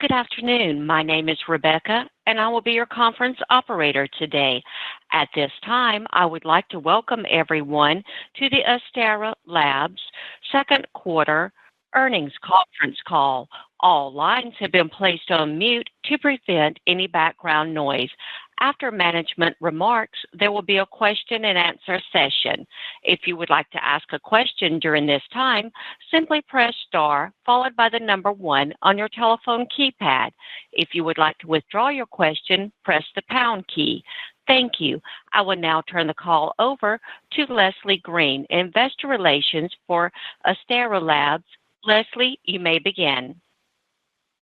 Good afternoon. My name is Rebecca, and I will be your conference operator today. At this time, I would like to welcome everyone to the Astera Labs second quarter earnings conference call. All lines have been placed on mute to prevent any background noise. After management remarks, there will be a question and answer session. If you would like to ask a question during this time, simply press star followed by the number 1 on your telephone keypad. If you would like to withdraw your question, press the pound key. Thank you. I will now turn the call over to Leslie Green, Investor Relations for Astera Labs. Leslie, you may begin.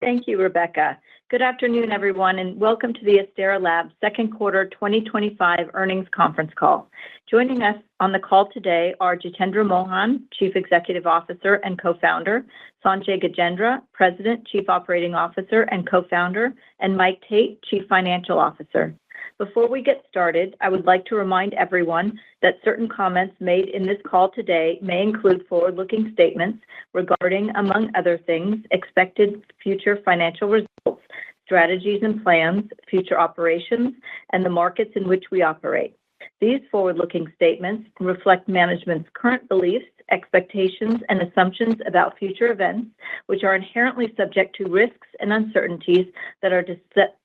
Thank you, Rebecca. Good afternoon, everyone, and welcome to the Astera Labs second quarter 2025 earnings conference call. Joining us on the call today are Jitendra Mohan, Chief Executive Officer and Co-founder, Sanjay Gajendra, President, Chief Operating Officer and Co-founder, and Mike Tate, Chief Financial Officer. Before we get started, I would like to remind everyone that certain comments made in this call today may include forward-looking statements regarding, among other things, expected future financial results, strategies and plans, future operations, and the markets in which we operate. These forward-looking statements reflect management's current beliefs, expectations, and assumptions about future events, which are inherently subject to risks and uncertainties that are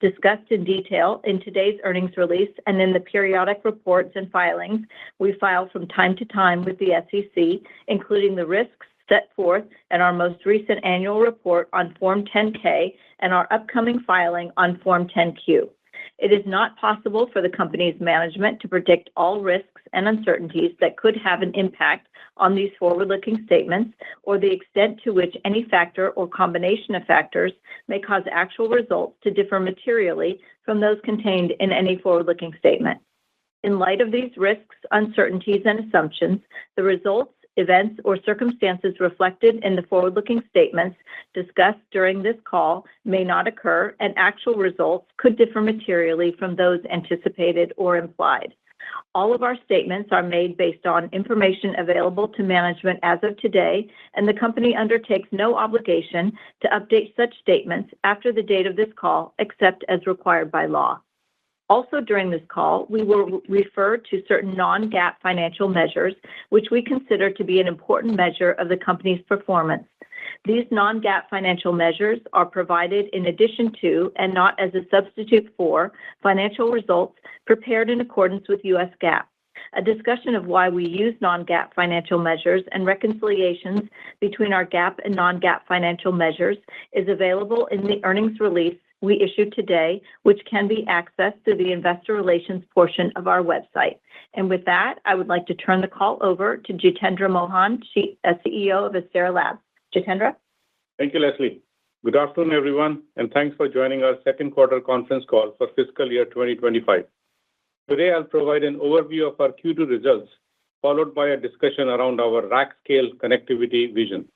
discussed in detail in today's earnings release and in the periodic reports and filings we file from time to time with the SEC, including the risks set forth in our most recent annual report on Form 10-K and our upcoming filing on Form 10-Q. It is not possible for the company's management to predict all risks and uncertainties that could have an impact on these forward-looking statements or the extent to which any factor or combination of factors may cause actual results to differ materially from those contained in any forward-looking statement. In light of these risks, uncertainties, and assumptions, the results, events, or circumstances reflected in the forward-looking statements discussed during this call may not occur, and actual results could differ materially from those anticipated or implied. All of our statements are made based on information available to management as of today, and the company undertakes no obligation to update such statements after the date of this call, except as required by law. Also, during this call, we will refer to certain non-GAAP financial measures, which we consider to be an important measure of the company's performance. These non-GAAP financial measures are provided in addition to, and not as a substitute for, financial results prepared in accordance with U.S. GAAP. A discussion of why we use non-GAAP financial measures and reconciliations between our GAAP and non-GAAP financial measures is available in the earnings release we issued today, which can be accessed through the investor relations portion of our website. And with that, I would like to turn the call over to Jitendra Mohan, CEO of Astera Labs. Jitendra? Thank you, Leslie. Good afternoon, everyone, and thanks for joining our second quarter conference call for fiscal year 2025. Today, I'll provide an overview of our Q2 results, followed by a discussion around our rack-scale connectivity vision.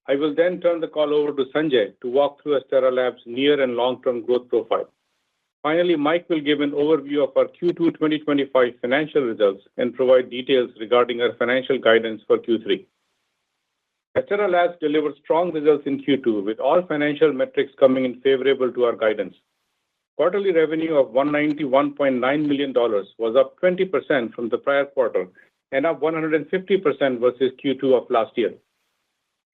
I will then turn the call over to Sanjay to walk through Astera Labs' near and long-term growth profile. Finally, Mike will give an overview of our Q2 2025 financial results and provide details regarding our financial guidance for Q3. Astera Labs delivered strong results in Q2, with all financial metrics coming in favorable to our guidance. Quarterly revenue of $191.9 million was up 20% from the prior quarter and up 150% versus Q2 of last year.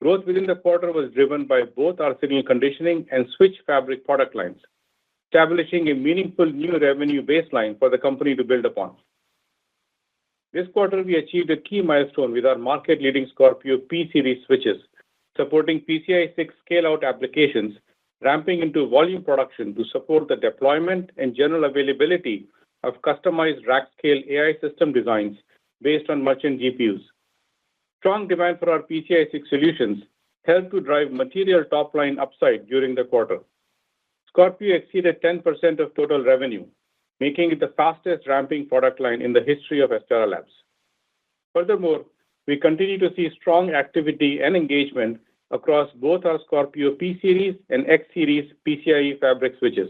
Growth within the quarter was driven by both our signal conditioning and switch fabric product lines, establishing a meaningful new revenue baseline for the company to build upon. This quarter, we achieved a key milestone with our market-leading Scorpio P-Series switches, supporting PCIe 6 scale-out applications, ramping into volume production to support the deployment and general availability of customized rack-scale AI system designs based on merchant GPUs. Strong demand for our PCIe 6 solutions helped to drive material top-line upside during the quarter. Scorpio exceeded 10% of total revenue, making it the fastest ramping product line in the history of Astera Labs. Furthermore, we continue to see strong activity and engagement across both our Scorpio P-Series and X-Series PCIe fabric switches,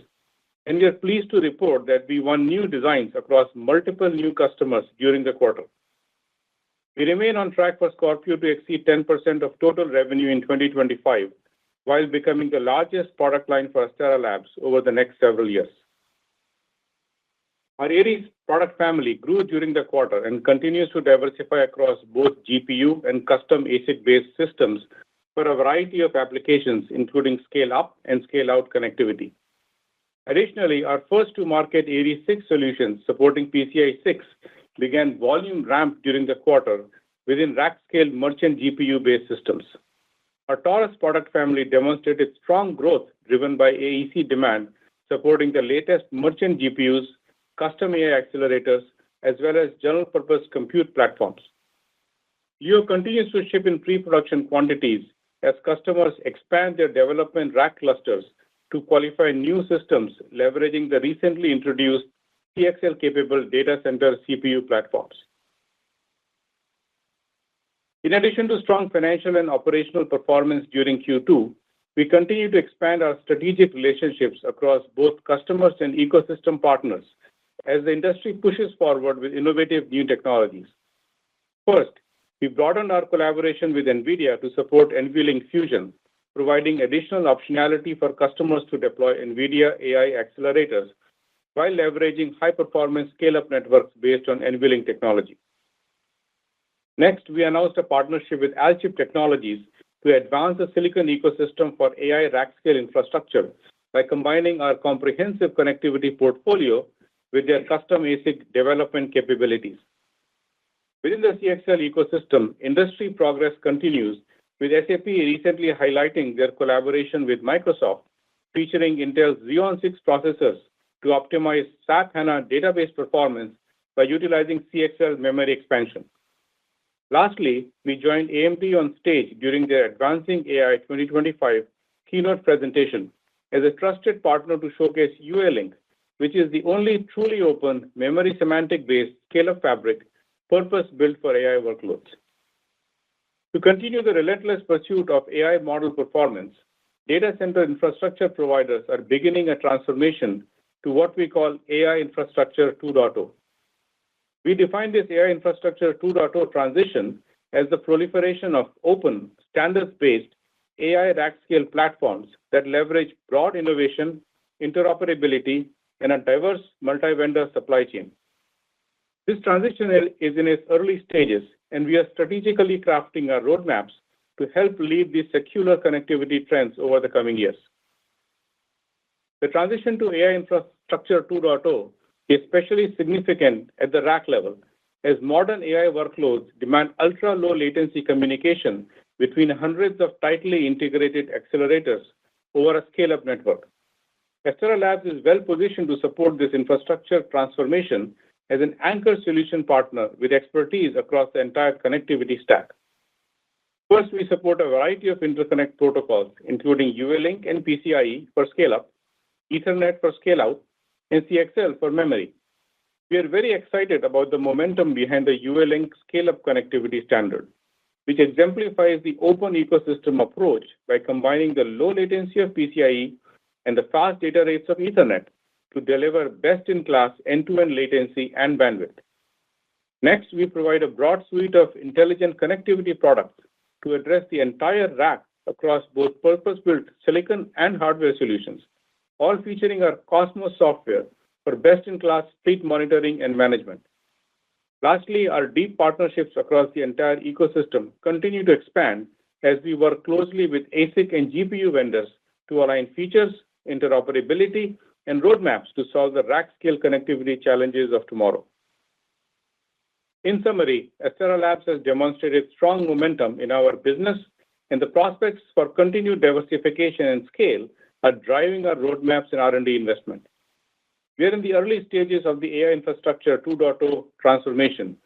and we are pleased to report that we won new designs across multiple new customers during the quarter. We remain on track for Scorpio to exceed 10% of total revenue in 2025, while becoming the largest product line for Astera Labs over the next several years. Our Aries product family grew during the quarter and continues to diversify across both GPU and custom ASIC-based systems for a variety of applications, including scale-up and scale-out connectivity. Additionally, our first-to-market Aries 6 solutions supporting PCIe 6 began volume ramp during the quarter within rack-scale merchant GPU-based systems. Our Taurus product family demonstrated strong growth driven by AEC demand, supporting the latest merchant GPUs, custom AI accelerators, as well as general-purpose compute platforms. Leo continues to ship in pre-production quantities as customers expand their development rack clusters to qualify new systems leveraging the recently introduced CXL-capable data center CPU platforms. In addition to strong financial and operational performance during Q2, we continue to expand our strategic relationships across both customers and ecosystem partners as the industry pushes forward with innovative new technologies. First, we broadened our collaboration with NVIDIA to support NVLink Fusion, providing additional optionality for customers to deploy NVIDIA AI accelerators while leveraging high-performance scale-up networks based on NVLink technology. Next, we announced a partnership with Alchip Technologies to advance the silicon ecosystem for AI rack-scale infrastructure by combining our comprehensive connectivity portfolio with their custom ASIC development capabilities. Within the CXL ecosystem, industry progress continues, with SAP recently highlighting their collaboration with Microsoft, featuring Intel's Xeon 6 processors to optimize SAP HANA database performance by utilizing CXL memory expansion. Lastly, we joined AMD on stage during their Advancing AI 2025 keynote presentation as a trusted partner to showcase UALink, which is the only truly open memory semantic-based scale-up fabric purpose-built for AI workloads. To continue the relentless pursuit of AI model performance, data center infrastructure providers are beginning a transformation to what we call AI Infrastructure 2.0. We define this AI Infrastructure 2.0 transition as the proliferation of open, standards-based AI rack-scale platforms that leverage broad innovation, interoperability, and a diverse multi-vendor supply chain. This transition is in its early stages, and we are strategically crafting our roadmaps to help lead these secular connectivity trends over the coming years. The transition to AI Infrastructure 2.0 is especially significant at the rack level, as modern AI workloads demand ultra-low latency communication between hundreds of tightly integrated accelerators over a scale-up network. Astera Labs is well positioned to support this infrastructure transformation as an anchor solution partner with expertise across the entire connectivity stack. First, we support a variety of interconnect protocols, including UALink and PCIe for scale-up, Ethernet for scale-out, and CXL for memory. We are very excited about the momentum behind the UALink scale-up connectivity standard, which exemplifies the open ecosystem approach by combining the low latency of PCIe and the fast data rates of Ethernet to deliver best-in-class end-to-end latency and bandwidth. Next, we provide a broad suite of intelligent connectivity products to address the entire rack across both purpose-built silicon and hardware solutions, all featuring our Cosmos software for best-in-class fleet monitoring and management. Lastly, our deep partnerships across the entire ecosystem continue to expand as we work closely with ASIC and GPU vendors to align features, interoperability, and roadmaps to solve the rack-scale connectivity challenges of tomorrow. In summary, Astera Labs has demonstrated strong momentum in our business, and the prospects for continued diversification and scale are driving our roadmaps and R&D investment. We are in the early stages of the AI Infrastructure 2.0 transformation,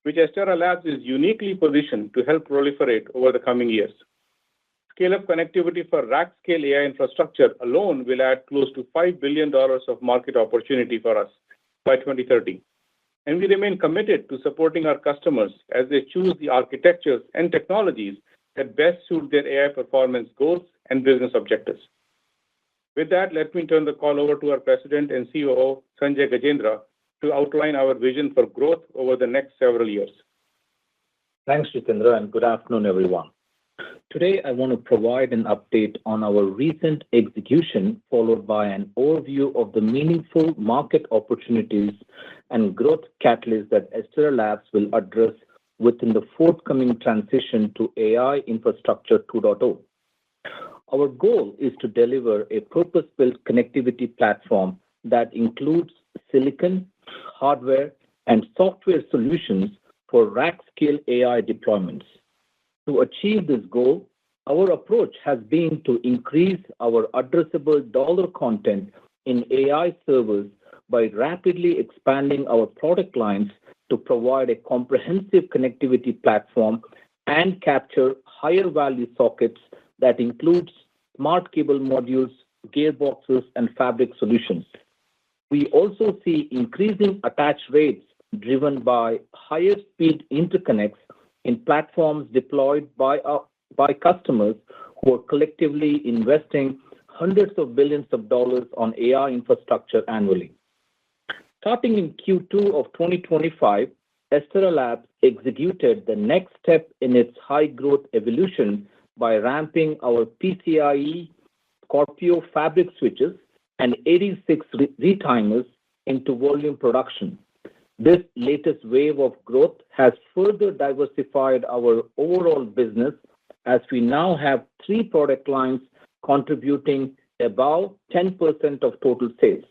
which Astera Labs is uniquely positioned to help proliferate over the coming years. Scale-up connectivity for rack-scale AI infrastructure alone will add close to $5 billion of market opportunity for us by 2030. And we remain committed to supporting our customers as they choose the architectures and technologies that best suit their AI performance goals and business objectives. With that, let me turn the call over to our President and COO, Sanjay Gajendra, to outline our vision for growth over the next several years. Thanks, Jitendra, and good afternoon, everyone. Today, I want to provide an update on our recent execution, followed by an overview of the meaningful market opportunities and growth catalysts that Astera Labs will address within the forthcoming transition to AI Infrastructure 2.0. Our goal is to deliver a purpose-built connectivity platform that includes silicon, hardware, and software solutions for rack-scale AI deployments. To achieve this goal, our approach has been to increase our addressable dollar content in AI servers by rapidly expanding our product lines to provide a comprehensive connectivity platform and capture higher value sockets that includes smart cable modules, gearboxes, and fabric solutions. We also see increasing attach rates driven by higher speed interconnects in platforms deployed by customers who are collectively investing hundreds of billions of dollars on AI infrastructure annually. Starting in Q2 of 2025, Astera Labs executed the next step in its high-growth evolution by ramping our PCIe Scorpio fabric switches and 86 retimers into volume production. This latest wave of growth has further diversified our overall business as we now have 3 product lines contributing about 10% of total sales.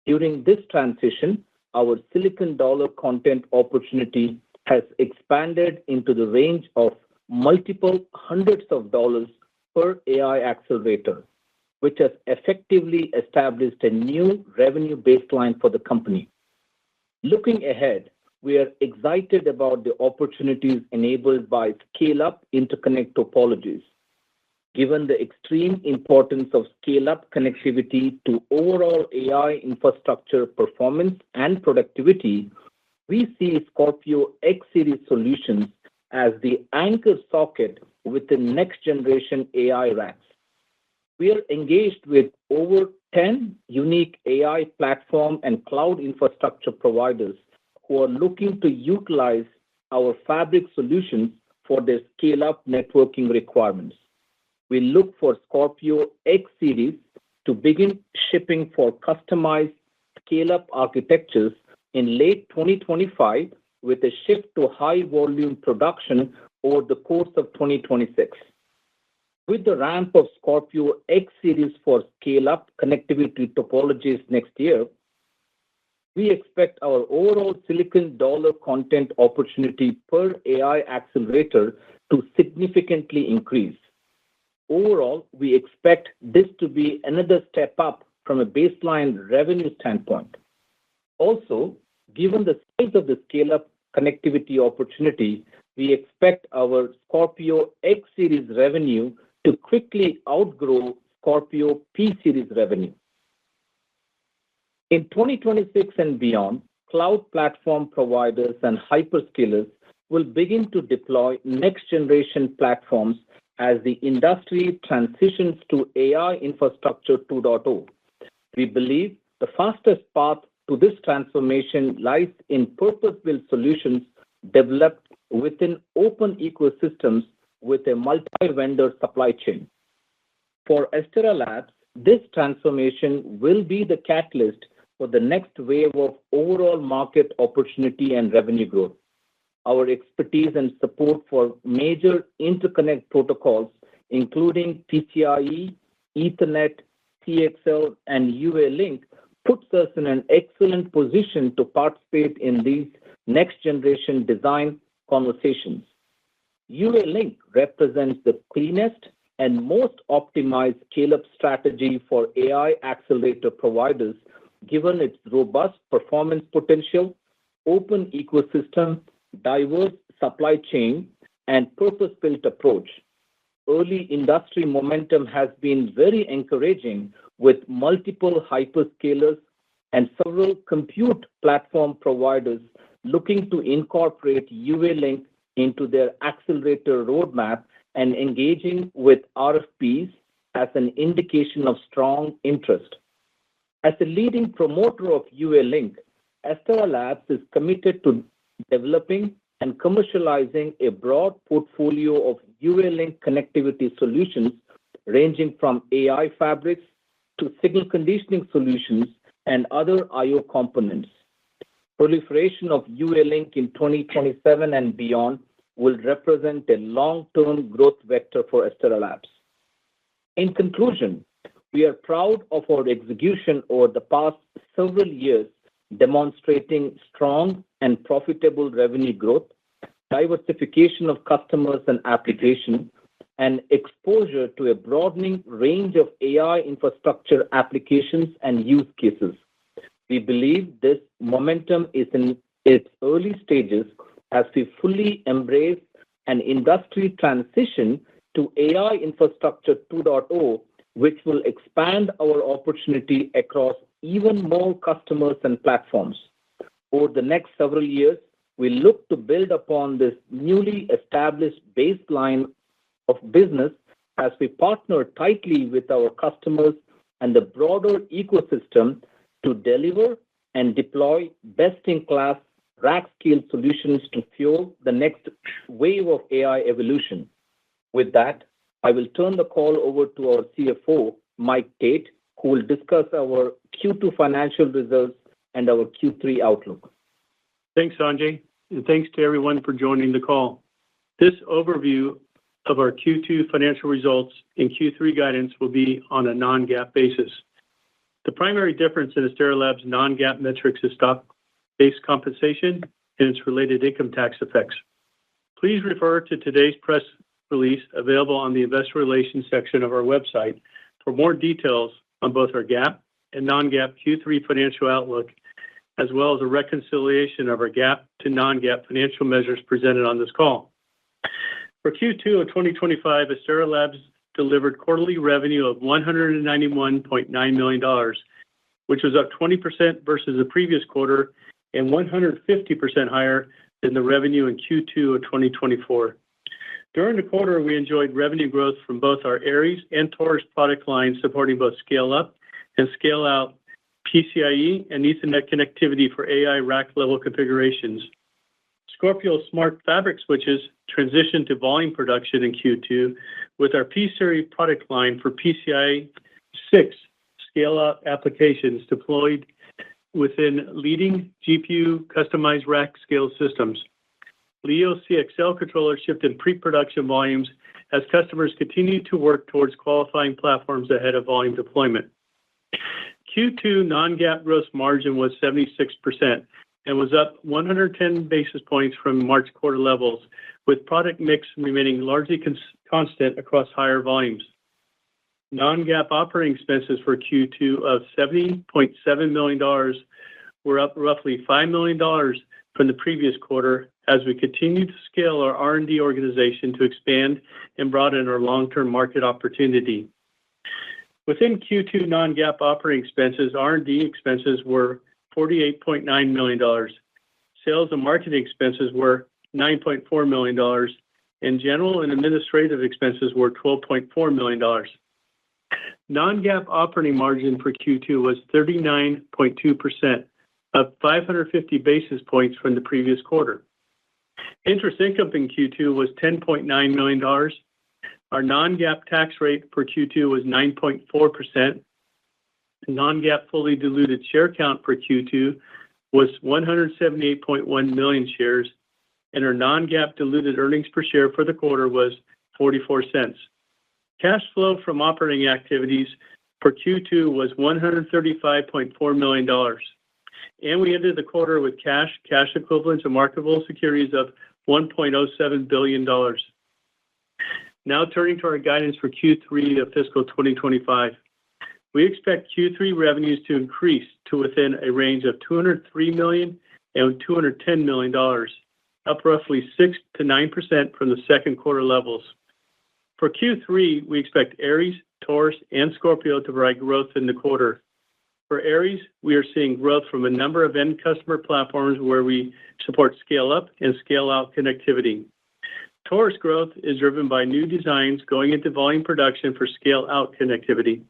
During this transition, our silicon dollar content opportunity has expanded into the range of multiple hundreds of dollars per AI accelerator, which has effectively established a new revenue baseline for the company. Looking ahead, we are excited about the opportunities enabled by scale-up interconnect topologies. Given the extreme importance of scale-up connectivity to overall AI infrastructure performance and productivity, we see Scorpio X-Series solutions as the anchor socket within next-generation AI racks. We are engaged with over 10 unique AI platform and cloud infrastructure providers who are looking to utilize our fabric solutions for their scale-up networking requirements. We look for Scorpio X-Series to begin shipping for customized scale-up architectures in late 2025 with a shift to high-volume production over the course of 2026. With the ramp of Scorpio X-Series for scale-up connectivity topologies next year, we expect our overall silicon dollar content opportunity per AI accelerator to significantly increase. Overall, we expect this to be another step up from a baseline revenue standpoint. Also, given the size of the scale-up connectivity opportunity, we expect our Scorpio X-Series revenue to quickly outgrow Scorpio P-Series revenue. In 2026 and beyond, cloud platform providers and hyperscalers will begin to deploy next-generation platforms as the industry transitions to AI Infrastructure 2.0. We believe the fastest path to this transformation lies in purpose-built solutions developed within open ecosystems with a multi-vendor supply chain. For Astera Labs, this transformation will be the catalyst for the next wave of overall market opportunity and revenue growth. Our expertise and support for major interconnect protocols, including PCIe, Ethernet, CXL, and UA-Link, puts us in an excellent position to participate in these next-generation design conversations. UA-Link represents the cleanest and most optimized scale-up strategy for AI accelerator providers, given its robust performance potential, open ecosystem, diverse supply chain, and purpose-built approach. Early industry momentum has been very encouraging, with multiple hyperscalers and several compute platform providers looking to incorporate UA-Link into their accelerator roadmap and engaging with RFPs as an indication of strong interest. As a leading promoter of UA-Link, Astera Labs is committed to developing and commercializing a broad portfolio of UA-Link connectivity solutions ranging from AI fabrics to signal conditioning solutions and other I/O components. Proliferation of UA-Link in 2027 and beyond will represent a long-term growth vector for Astera Labs. In conclusion, we are proud of our execution over the past several years, demonstrating strong and profitable revenue growth, diversification of customers and applications, and exposure to a broadening range of AI infrastructure applications and use cases. We believe this momentum is in its early stages as we fully embrace an industry transition to AI Infrastructure 2.0, which will expand our opportunity across even more customers and platforms. Over the next several years, we look to build upon this newly established baseline of business as we partner tightly with our customers and the broader ecosystem to deliver and deploy best-in-class rack-scale solutions to fuel the next wave of AI evolution. With that, I will turn the call over to our CFO, Mike Tate, who will discuss our Q2 financial results and our Q3 outlook. Thanks, Sanjay, and thanks to everyone for joining the call. This overview of our Q2 financial results and Q3 guidance will be on a non-GAAP basis. The primary difference in Astera Labs' non-GAAP metrics is stock-based compensation and its related income tax effects. Please refer to today's press release available on the Investor Relations section of our website for more details on both our GAAP and non-GAAP Q3 financial outlook, as well as a reconciliation of our GAAP to non-GAAP financial measures presented on this call. For Q2 of 2025, Astera Labs delivered quarterly revenue of $191.9 million, which was up 20% versus the previous quarter and 150% higher than the revenue in Q2 of 2024. During the quarter, we enjoyed revenue growth from both our Aries and Taurus product lines, supporting both scale-up and scale-out PCIe and Ethernet connectivity for AI rack-level configurations. Scorpio Smart Fabric switches transitioned to volume production in Q2 with our P-Series product line for PCIe 6 scale-out applications deployed within leading GPU customized rack-scale systems. Leo CXL controllers shipped in pre-production volumes as customers continue to work towards qualifying platforms ahead of volume deployment. Q2 non-GAAP gross margin was 76% and was up 110 basis points from March quarter levels, with product mix remaining largely constant across higher volumes. Non-GAAP operating expenses for Q2 of $70.7 million were up roughly $5 million from the previous quarter as we continue to scale our R&D organization to expand and broaden our long-term market opportunity. Within Q2 non-GAAP operating expenses, R&D expenses were $48.9 million. Sales and marketing expenses were $9.4 million, and general and administrative expenses were $12.4 million. Non-GAAP operating margin for Q2 was 39.2%, up 550 basis points from the previous quarter. Interest income in Q2 was $10.9 million. Our non-GAAP tax rate for Q2 was 9.4%. Non-GAAP fully diluted share count for Q2 was 178.1 million shares, and our non-GAAP diluted earnings per share for the quarter was 44 cents. Cash flow from operating activities for Q2 was $135.4 million, and we ended the quarter with cash equivalents, and marketable securities of $1.07 billion. Now turning to our guidance for Q3 of fiscal 2025. We expect Q3 revenues to increase to within a range of $203 million and $210 million, up roughly 6 to 9% from the second quarter levels. For Q3, we expect Aries, Taurus, and Scorpio to provide growth in the quarter. For Aries, we are seeing growth from a number of end customer platforms where we support scale-up and scale-out connectivity. Taurus growth is driven by new designs going into volume production for scale-out connectivity.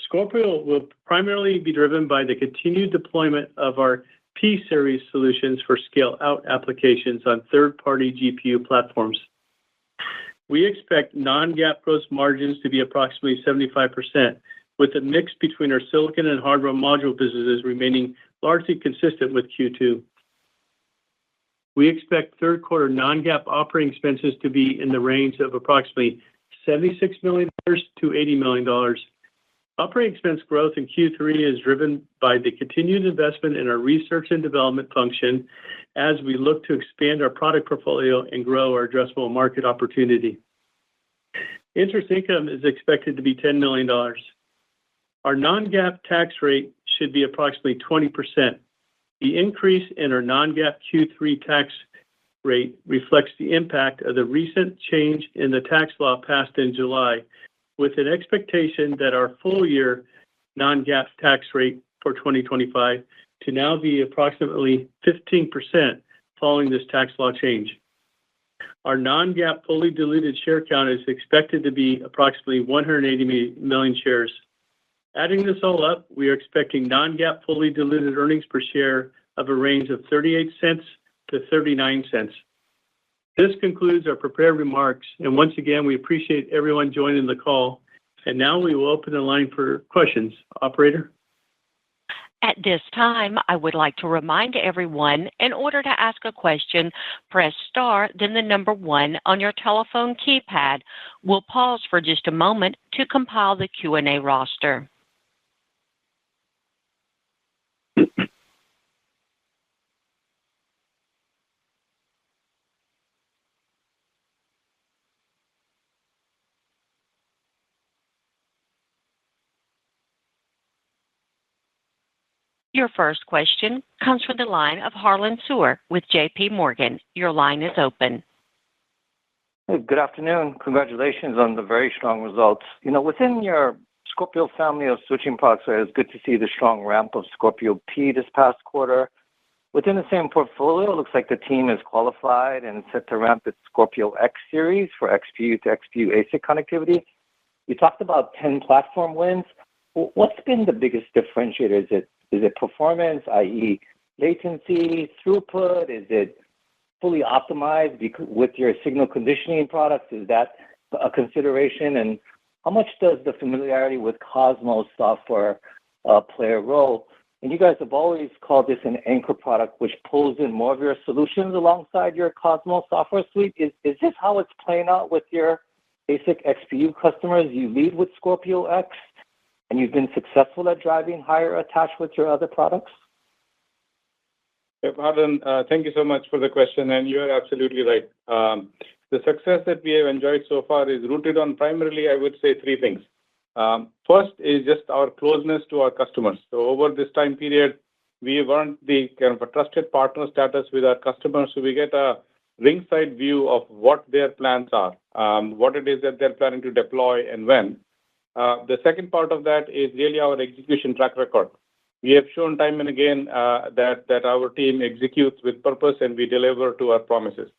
Scorpio will primarily be driven by the continued deployment of our P-Series solutions for scale-out applications on third-party GPU platforms. We expect non-GAAP gross margins to be approximately 75%, with the mix between our silicon and hardware module businesses remaining largely consistent with Q2. We expect third quarter non-GAAP operating expenses to be in the range of approximately $76 million to $80 million. Operating expense growth in Q3 is driven by the continued investment in our research and development function as we look to expand our product portfolio and grow our addressable market opportunity. Interest income is expected to be $10 million. Our non-GAAP tax rate should be approximately 20%. The increase in our non-GAAP Q3 tax rate reflects the impact of the recent change in the tax law passed in July, with an expectation that our full-year non-GAAP tax rate for 2025 to now be approximately 15% following this tax law change. Our non-GAAP fully diluted share count is expected to be approximately 180 million shares. Adding this all up, we are expecting non-GAAP fully diluted earnings per share of a range of 38 cents to 39 cents. This concludes our prepared remarks, and once again, we appreciate everyone joining the call. And now we will open the line for questions. Operator? At this time, I would like to remind everyone, in order to ask a question, press star, then the number 1 on your telephone keypad. We'll pause for just a moment to compile the Q&A roster. Your first question comes from the line of Harlan Sur with JP Morgan. Your line is open. Hey, good afternoon. Congratulations on the very strong results. Within your Scorpio family of switching products, it's good to see the strong ramp of Scorpio P this past quarter. Within the same portfolio, it looks like the team is qualified and set to ramp its Scorpio X series for XPU to XPU ASIC connectivity. You talked about 10 platform wins. What's been the biggest differentiator? Is it performance, i.e. latency, throughput? Is it fully optimized with your signal conditioning products? Is that a consideration? And how much does the familiarity with Cosmos software play a role? And you guys have always called this an anchor product, which pulls in more of your solutions alongside your Cosmos software suite. Is this how it's playing out with your ASIC XPU customers? You lead with Scorpio X, and you've been successful at driving higher attach with your other products? Harlan, thank you so much for the question, and you are absolutely right. The success that we have enjoyed so far is rooted on primarily, I would say, 3 things. First is just our closeness to our customers. So over this time period, we have earned the kind of a trusted partner status with our customers, so we get a ringside view of what their plans are, what it is that they're planning to deploy and when. The second part of that is really our execution track record. We have shown time and again that our team executes with purpose and we deliver to our promises.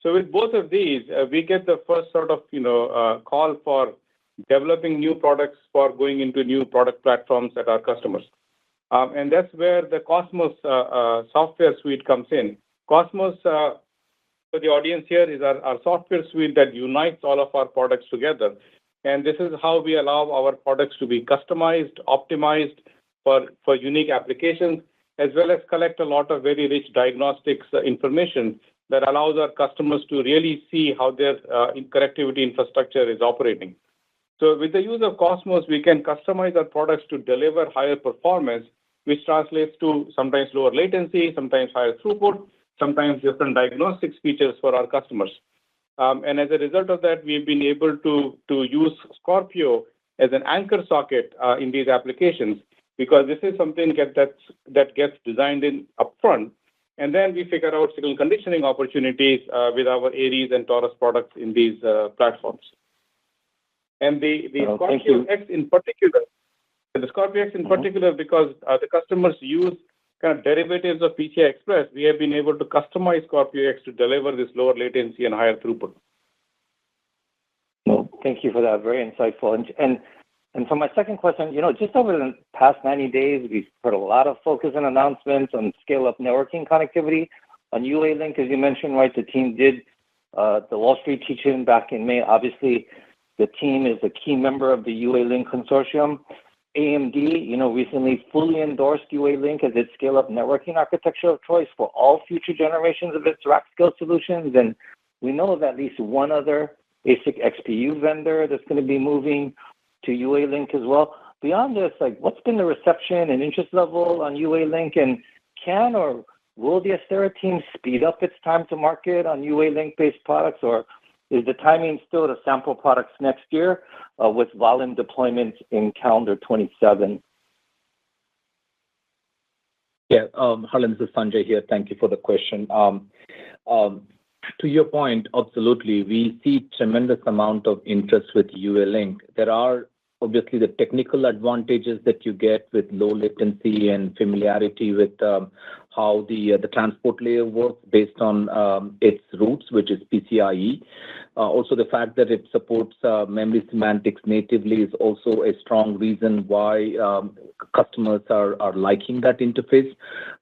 So with both of these, we get the first sort of call for developing new products for going into new product platforms at our customers. And that's where the Cosmos software suite comes in. Cosmos, for the audience here, is our software suite that unites all of our products together. And this is how we allow our products to be customized, optimized for unique applications, as well as collect a lot of very rich diagnostics information that allows our customers to really see how their connectivity infrastructure is operating. So with the use of Cosmos, we can customize our products to deliver higher performance, which translates to sometimes lower latency, sometimes higher throughput, sometimes different diagnostics features for our customers. And as a result of that, we've been able to use Scorpio as an anchor socket in these applications, because this is something that gets designed in upfront, and then we figure out signal conditioning opportunities with our Aries and Taurus products in these platforms. And the Scorpio X in particular, because the customers use kind of derivatives of PCI Express, we have been able to customize Scorpio X to deliver this lower latency and higher throughput. Well, thank you for that. Very insightful. And And for my second question, just over the past 90 days, we've heard a lot of focus and announcements on scale-up networking connectivity on UA-Link, as you mentioned, right? The team did the Wall Street teach-in back in May. Obviously, the team is a key member of the UA-Link consortium. AMD, recently fully endorsed UA-Link as its scale-up networking architecture of choice for all future generations of its rack-scale solutions. And we know of at least one other ASIC XPU vendor that's going to be moving to UA-Link as well. Beyond this, what's been the reception and interest level on UA-Link, and can or will the Astera team speed up its time to market on UA-Link-based products, or is the timing still to sample products next year with volume deployments in calendar 27? Yeah, Harlan, this is Sanjay here. Thank you for the question. To your point, absolutely, we see tremendous amount of interest with UA-Link. There are obviously the technical advantages that you get with low latency and familiarity with how the transport layer works based on its roots, which is PCIe. Also, the fact that it supports memory semantics natively is also a strong reason why customers are liking that interface.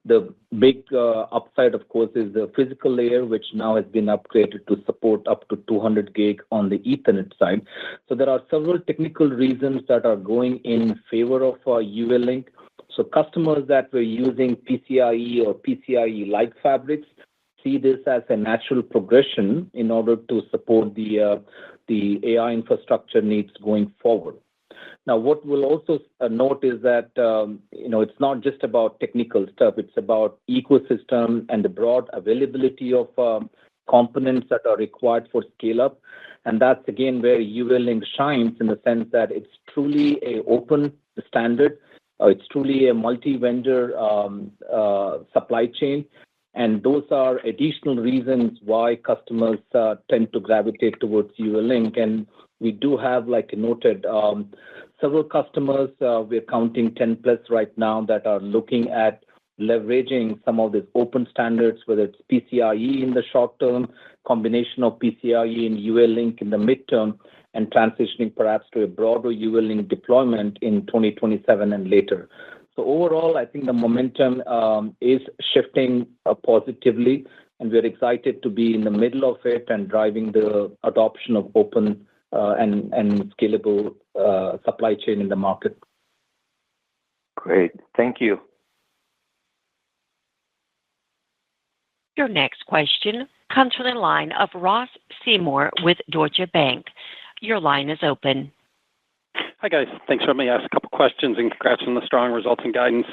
The big upside, of course, is the physical layer, which now has been upgraded to support up to 200 gig on the Ethernet side. So there are several technical reasons that are going in favor of UA-Link. So customers that were using PCIe or PCIe-like fabrics see this as a natural progression in order to support the AI infrastructure needs going forward. Now, what we'll also note is that it's not just about technical stuff; it's about ecosystem and the broad availability of components that are required for scale-up, and that's again where UA-Link shines in the sense that it's truly an open standard. It's truly a multi-vendor supply chain. And those are additional reasons why customers tend to gravitate towards UA-Link. And we do have, like you noted, several customers, we're counting 10 plus right now, that are looking at leveraging some of these open standards, whether it's PCIe in the short term, combination of PCIe and UA-Link in the midterm, and transitioning perhaps to a broader UA-Link deployment in 2027 and later. So overall, I think the momentum is shifting positively, and we're excited to be in the middle of it and driving the adoption of open and scalable supply chain in the market. Great. Thank you. Your next question comes from the line of Ross Seymour with Deutsche Bank. Your line is open. Hi, guys. Thanks for letting me ask a couple questions, and congrats on the strong results and guidance.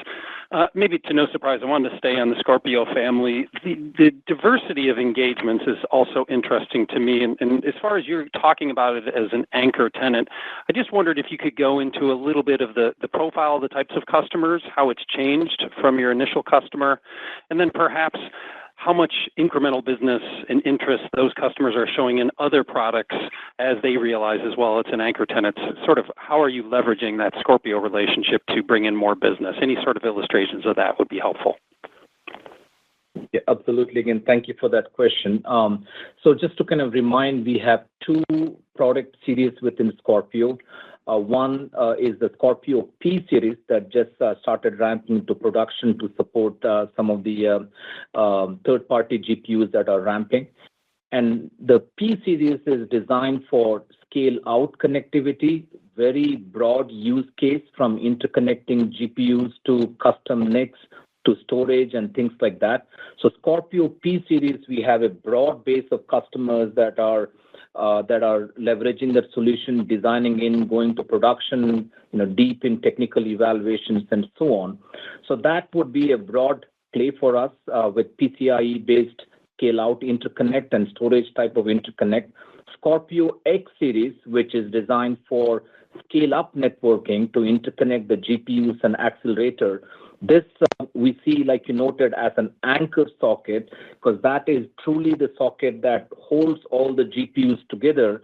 Maybe to no surprise, I wanted to stay on the Scorpio family. The diversity of engagements is also interesting to me. And as far as you're talking about it as an anchor tenant, I just wondered if you could go into a little bit of the profile of the types of customers, how it's changed from your initial customer, and then perhaps how much incremental business and interest those customers are showing in other products as they realize as well it's an anchor tenant. Sort of how are you leveraging that Scorpio relationship to bring in more business? Any sort of illustrations of that would be helpful. Yeah, absolutely. Again, thank you for that question. So just to kind of remind, we have two product series within Scorpio. One is the Scorpio P series that just started ramping to production to support some of the third-party GPUs that are ramping. And the P series is designed for scale-out connectivity, very broad use case from interconnecting GPUs to custom NICs to storage and things like that. So Scorpio P series, we have a broad base of customers that are leveraging that solution, designing in, going to production, deep in technical evaluations and so on. So that would be a broad play for us with PCIe-based scale-out interconnect and storage type of interconnect. Scorpio X series, which is designed for scale-up networking to interconnect the GPUs and accelerator. This we see, like you noted, as an anchor socket, because that is truly the socket that holds all the GPUs together.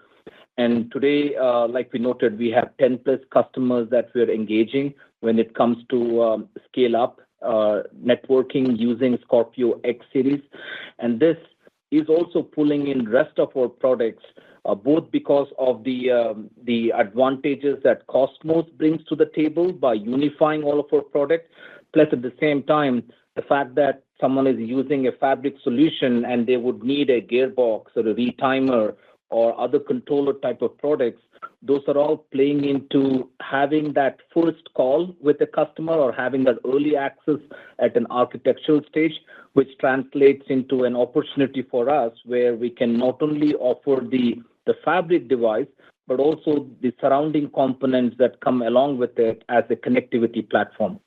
And today, like we noted, we have 10 plus customers that we're engaging when it comes to scale up networking using Scorpio X series. And this is also pulling in rest of our products both because of the advantages that Cosmos brings to the table by unifying all of our products, plus at the same time, the fact that someone is using a fabric solution and they would need a gearbox or a retimer or other controller type of products. Those are all playing into having that first call with the customer or having that early access at an architectural stage, which translates into an opportunity for us where we can not only offer the fabric device, but also the surrounding components that come along with it as a connectivity platform.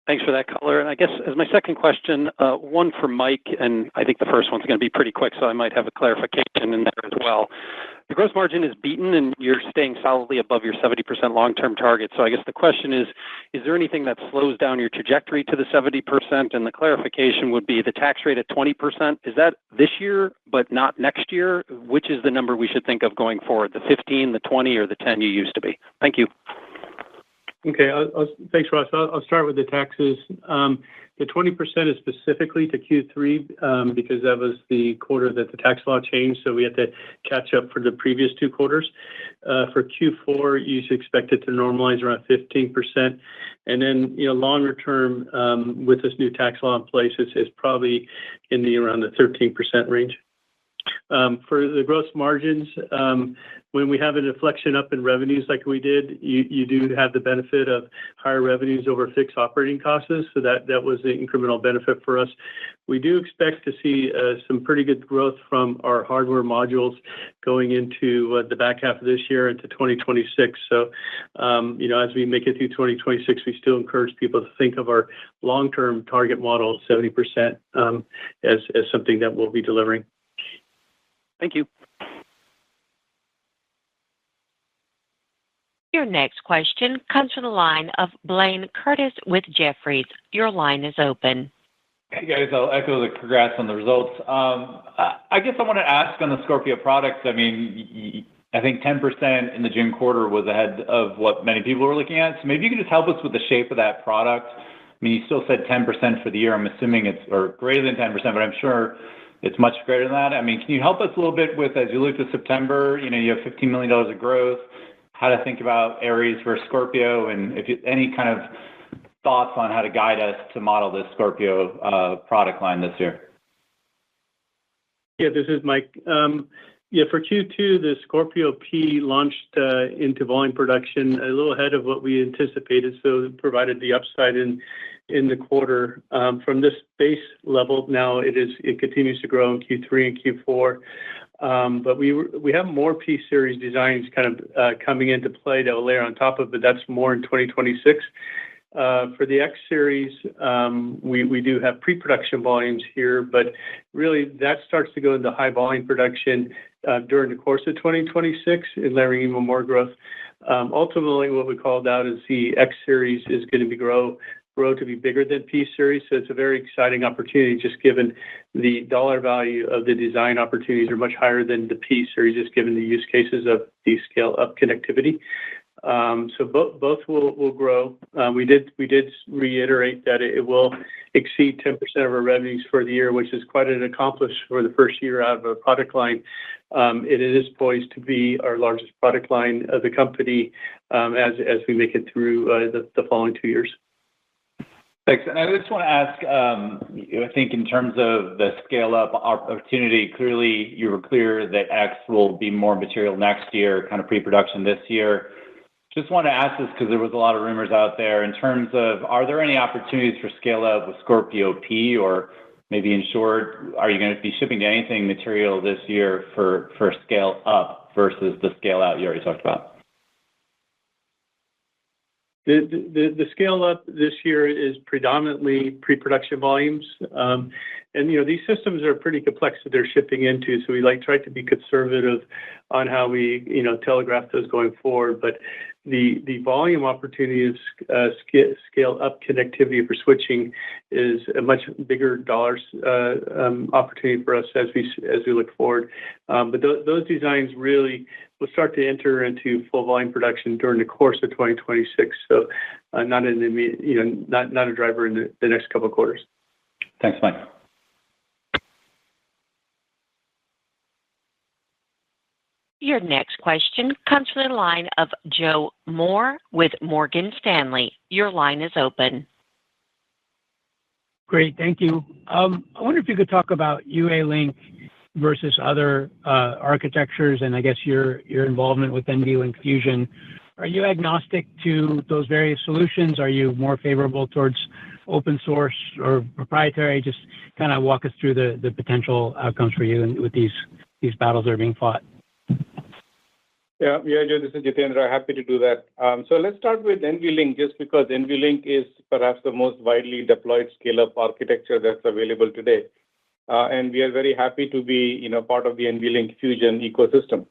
Thanks for that color. And I guess as my second question, one for Mike, and I think the first one's going to be pretty quick, so I might have a clarification in there as well. The gross margin is beaten, and you're staying solidly above your 70% long-term target. So I guess the question is there anything that slows down your trajectory to the 70%? And the clarification would be the tax rate at 20%. Is that this year, but not next year? Which is the number we should think of going forward, the 15, the 20, or the 10 you used to be? Thank you. Okay, thanks, Ross. I'll start with the taxes. The 20% is specifically to Q3 because that was the quarter that the tax law changed, so we had to catch up for the previous two quarters. For Q4, you should expect it to normalize around 15%. And then, longer term, with this new tax law in place, it's probably in around the 13% range. For the gross margins, when we have an inflection up in revenues like we did, you do have the benefit of higher revenues over fixed operating costs. So that was the incremental benefit for us. We do expect to see some pretty good growth from our hardware modules going into the back half of this year into 2026. So, as we make it through 2026, we still encourage people to think of our long-term target model, 70%, as something that we'll be delivering. Thank you. Your next question comes from the line of Blaine Curtis with Jefferies. Your line is open. Hey guys, I'll echo the congrats on the results. I guess I want to ask on the Scorpio products. I mean, I think 10% in the June quarter was ahead of what many people were looking at. So maybe you can just help us with the shape of that product. I mean, you still said 10% for the year. I'm assuming it's or greater than 10%, but I'm sure it's much greater than that. I mean, can you help us a little bit with, as you look to September, you have $15 million of growth, how to think about Aries versus Scorpio, and if you, any kind of thoughts on how to guide us to model this Scorpio product line this year? Yeah, this is Mike. For Q2, the Scorpio P launched into volume production a little ahead of what we anticipated, so it provided the upside in the quarter. From this base level, now it continues to grow in Q3 and Q4. But we have more P series designs kind of coming into play that will layer on top of it. That's more in 2026. For the X series, we do have pre-production volumes here, but really that starts to go into high volume production during the course of 2026 and layering even more growth. Ultimately, what we called out is the X series is going to be grow to be bigger than P series. So it's a very exciting opportunity, just given the dollar value of the design opportunities are much higher than the P series, just given the use cases of the scale up connectivity. So both will grow. We did reiterate that it will exceed 10% of our revenues for the year, which is quite an accomplishment for the first year out of a product line. It is poised to be our largest product line of the company as we make it through the following 2 years. Thanks. And I just want to ask, I think in terms of the scale-up opportunity, clearly you were clear that X will be more material next year, kind of pre-production this year. Just want to ask this because there was a lot of rumors out there in terms of, are there any opportunities for scale-up with Scorpio P, or maybe in short, are you going to be shipping to anything material this year for scale-up versus the scale-out you already talked about? The scale up this year is predominantly pre-production volumes, and these systems are pretty complex that they're shipping into. So we try to be conservative on how we telegraph those going forward. But the volume opportunity of scale up connectivity for switching is a much bigger dollars opportunity for us as we look forward. But those designs really will start to enter into full volume production during the course of 2026. So not a driver in the next couple of quarters. Thanks, Mike. Your next question comes from the line of Joe Moore with Morgan Stanley. Your line is open. Great, thank you. I wonder if you could talk about UA-Link versus other architectures, and I guess your involvement with NVLink Fusion. Are you agnostic to those various solutions? Are you more favorable towards open source or proprietary? Just kind of walk us through the potential outcomes for you and with these battles that are being fought. Yeah, Joe, this is Jitendra. Happy to do that. So let's start with NVLink, just because NVLink is perhaps the most widely deployed scale-up architecture that's available today. And we are very happy to be, part of the NVLink Fusion ecosystem.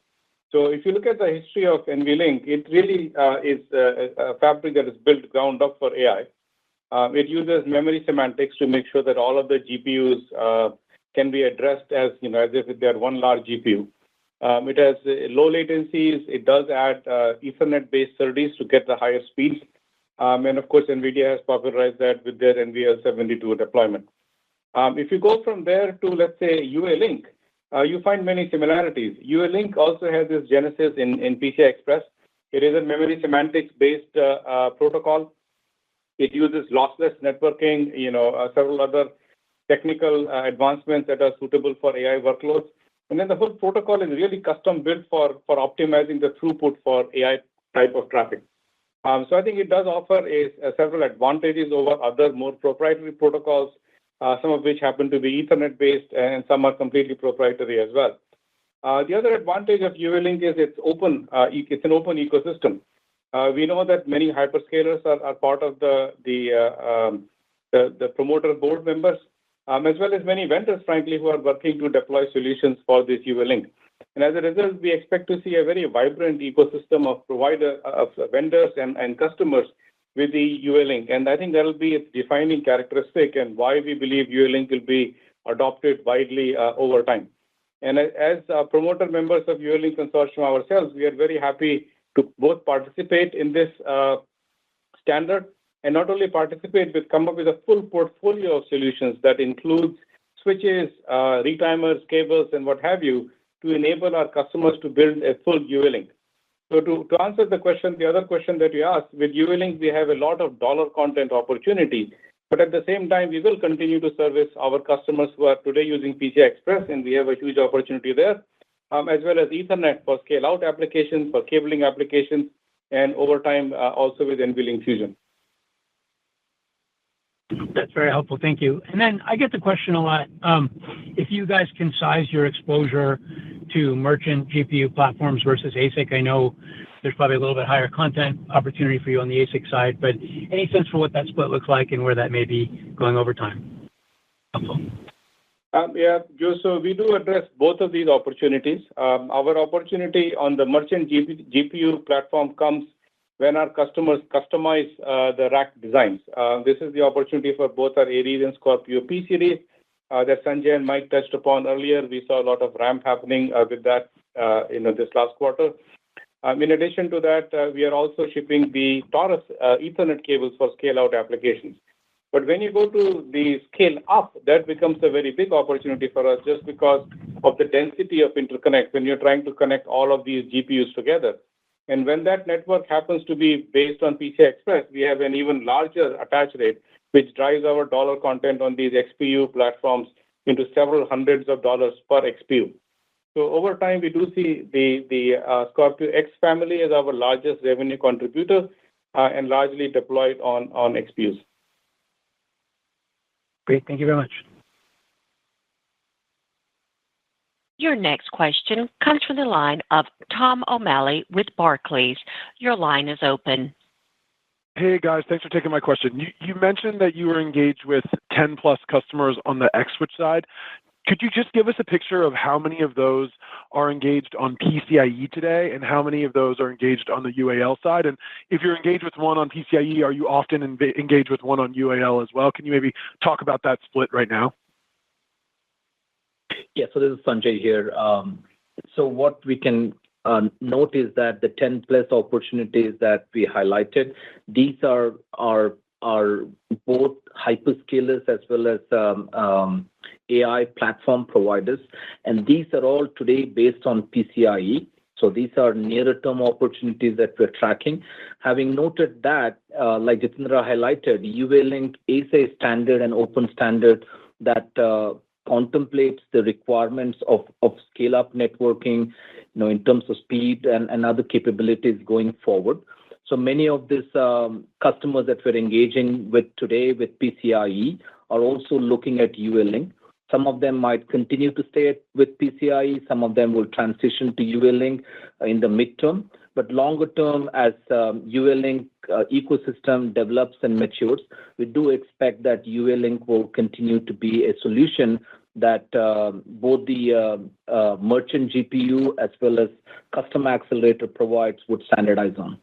So if you look at the history of NVLink, it really is a fabric that is built ground up for AI. It uses memory semantics to make sure that all of the GPUs can be addressed as if they're one large GPU. It has low latencies. It does add Ethernet-based SerDes to get the higher speeds. And of course, NVIDIA has popularized that with their NVL72 deployment. If you go from there to, let's say, UA-Link, you find many similarities. UA-Link also has this genesis in PCI Express. It is a memory semantics-based protocol. It uses lossless networking, several other technical advancements that are suitable for AI workloads. And then the whole protocol is really custom built for optimizing the throughput for AI type of traffic. So I think it does offer several advantages over other more proprietary protocols, some of which happen to be Ethernet-based, and some are completely proprietary as well. The other advantage of UA-Link is it's open. It's an open ecosystem. We know that many hyperscalers are part of the promoter board members, as well as many vendors, frankly, who are working to deploy solutions for this UA-Link. And as a result, we expect to see a very vibrant ecosystem of vendors and customers with the UA-Link. And I think that will be its defining characteristic and why we believe UA-Link will be adopted widely over time. And as promoter members of UA-Link Consortium ourselves, we are very happy to both participate in this standard and not only participate, but come up with a full portfolio of solutions that includes switches, retimers, cables, and what have you, to enable our customers to build a full UA-Link. So to answer the question, the other question that you asked, with UA-Link, we have a lot of dollar content opportunity, but at the same time, we will continue to service our customers who are today using PCI Express, and we have a huge opportunity there, as well as Ethernet for scale-out applications, for cabling applications, and over time, also with NVLink Fusion. That's very helpful. Thank you. And then I get the question a lot. If you guys can size your exposure to merchant GPU platforms versus ASIC, I know there's probably a little bit higher content opportunity for you on the ASIC side, but any sense for what that split looks like and where that may be going over time? Helpful. Yeah, Joe, so we do address both of these opportunities. Our opportunity on the merchant GPU platform comes when our customers customize the rack designs. This is the opportunity for both our Aries and Scorpio P series that Sanjay and Mike touched upon earlier. We saw a lot of ramp happening with that this last quarter. In addition to that, we are also shipping the Taurus Ethernet cables for scale-out applications. But when you go to the scale-up, that becomes a very big opportunity for us just because of the density of interconnect when you're trying to connect all of these GPUs together. And when that network happens to be based on PCI Express, we have an even larger attach rate, which drives our dollar content on these XPU platforms into several hundreds of dollars per XPU. So over time, we do see the Scorpio X family as our largest revenue contributor and largely deployed on XPUs. Great. Thank you very much. Your next question comes from the line of Tom O'Malley with Barclays. Your line is open. Hey, guys. Thanks for taking my question. You mentioned that you were engaged with 10-plus customers on the X-Switch side. Could you just give us a picture of how many of those are engaged on PCIe today and how many of those are engaged on the UAL side? And if you're engaged with one on PCIe, are you often engaged with one on UAL as well? Can you maybe talk about that split right now? Yeah, so this is Sanjay here. So what we can note is that the 10-plus opportunities that we highlighted, these are both hyperscalers as well as AI platform providers, and these are all today based on PCIe. So these are nearer-term opportunities that we're tracking. Having noted that, like Jitendra highlighted, UA-Link is a standard and open standard that contemplates the requirements of scale-up networking, in terms of speed and other capabilities going forward. So many of these customers that we're engaging with today with PCIe are also looking at UA-Link. Some of them might continue to stay with PCIe. Some of them will transition to UA-Link in the midterm. But longer term, as UA-Link ecosystem develops and matures, we do expect that UA-Link will continue to be a solution that both the merchant GPU as well as custom accelerator provides would standardize on.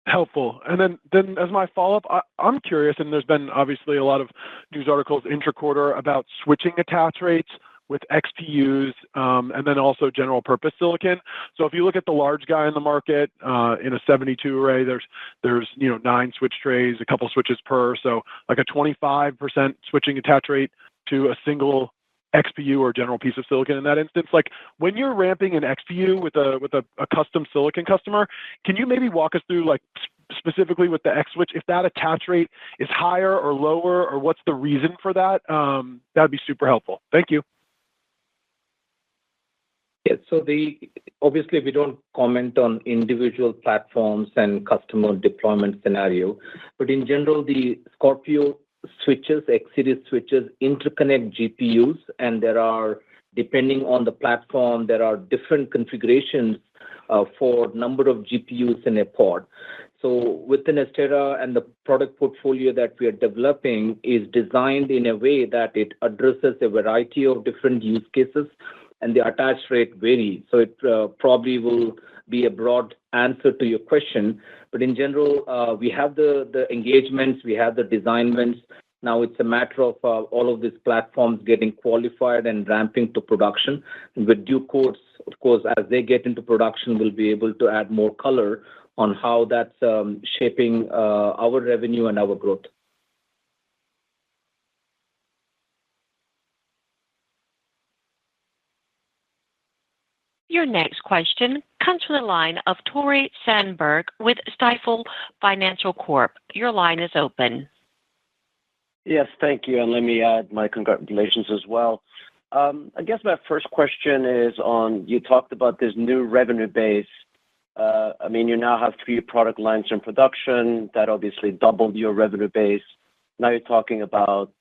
Helpful. And then as my follow-up, I'm curious, and there's been obviously a lot of news articles intra-quarter about switching attach rates with XPUs and then also general purpose silicon. So if you look at the large guy in the market in a 72 array, there's 9 switch trays, a couple switches per, so like a 25% switching attach rate to a single XPU or general piece of silicon in that instance. Like when you're ramping an XPU with a custom silicon customer, can you maybe walk us through like specifically with the X switch, if that attach rate is higher or lower, or what's the reason for that? That'd be super helpful. Thank you. Yeah, so obviously we don't comment on individual platforms and customer deployment scenario, but in general, the Scorpio switches, X-series switches, interconnect GPUs, and there are, depending on the platform, there are different configurations for number of GPUs in a pod. So within Astera and the product portfolio that we are developing is designed in a way that it addresses a variety of different use cases, and the attach rate varies. So it probably will be a broad answer to your question. But in general, we have the engagements, we have the design wins. Now it's a matter of all of these platforms getting qualified and ramping to production. And with due course, of course, as they get into production, we'll be able to add more color on how that's shaping our revenue and our growth. Your next question comes from the line of Tore Sandberg with Stifel Financial Corp. Your line is open. Yes, thank you. And let me add my congratulations as well. I guess my first question is on, you talked about this new revenue base. I mean, you now have 3 product lines in production that obviously doubled your revenue base. Now you're talking about